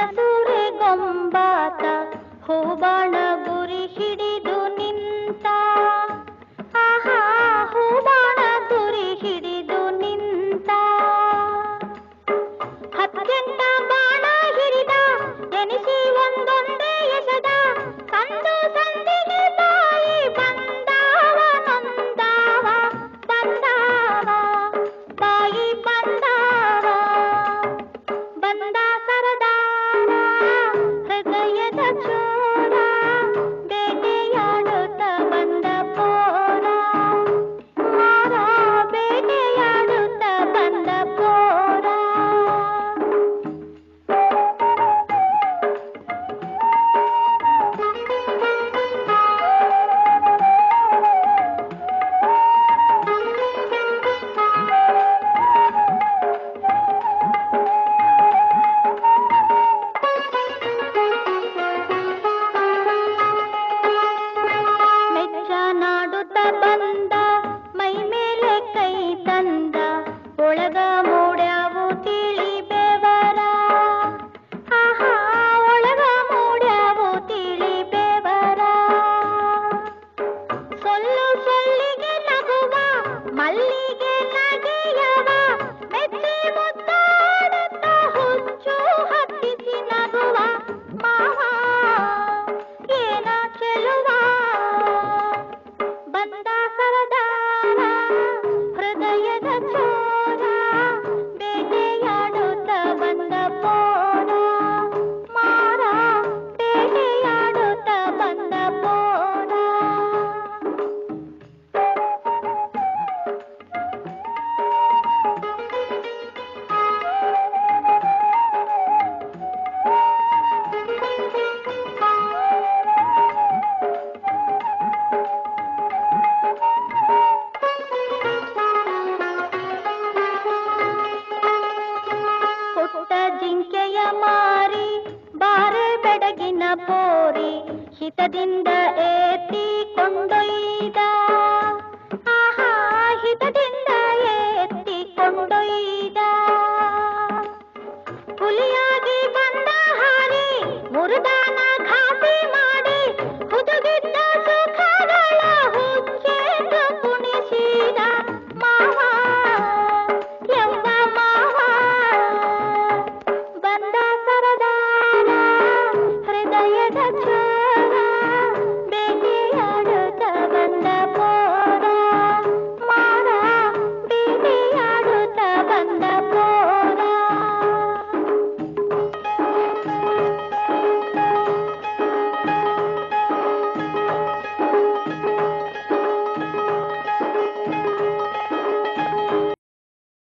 ಬನಸೂರೆ ಗೊಂಬಾತ ಹೂಬಾಣ ಗುರಿ ಹಿಡಿದು ನಿಂತ. ಆಹಾ ಹೂಬಾಣ ಗುರಿ ಹಿಡಿದು ನಿಂತ. ಹತ್ತೆಂಟ ಬಾಣ ಹಿಡಿದ ಎನಿಸಿ ಒಂದೊಂದೇ ಎಸೆದ. ಸಂದು ಸಂದಿಗೆ ಬಾಯಿ ಬಂದಾವ ನೊಂದಾವ ಬಂದಾವ ಬಾಯಿ ಬಂದಾವ. ಬಂದ ಸರದಾರ ಹೃದಯದ ಚೋರ ಬೇಟೆಯಾಡುತ್ತ ಬಂದ ಪೋರ. ಮಾರ ಬೇಟೆಯಾಡುತ್ತ ಬಂದ ಪೋರ. ಮೆಚ್ಚನಾಡುತ್ತ ಬಂದ ಮೈ ಮೇಲೆ ಕೈ ತಂದ. ಒಳಗ ಮೂಡ್ಯಾವು ತಿಳಿ ಬೆವರ. ಆಹಾ ಒಳಗ ಮೂಡ್ಯಾವು ತಿಳಿ ಬೆವರ. ಸೊಲ್ಲು ಸೊಲ್ಲಿಗೆ ನಗುವ ಮಲ್ಲಿಗೆ ನಗೆಯವ. ಮೆಚ್ಚಿ ಮುದ್ದಾಡುತ್ತ ಹುಚ್ಚು ಹತ್ತಿಸಿ ನಗುವ. ಮಾವ ಏನ ಚೆಲುವ. ಬಂದ ಸರದಾರ ಹೃದಯದ ಚೋರ ಬೇಟೆಯಾಡುತ್ತ ಬಂದ ಪೋರ. ಮಾರ ಬೇಟೆಯಾಡುತ್ತ ಬಂದ ಪೋರ. ಪುಟ್ಟ ಜಿಂಕೆಯ ಮಾರಿ ಬಾರೆ ಬೆಡಗಿನ ಪೋರಿ ಹಿತದಿಂದ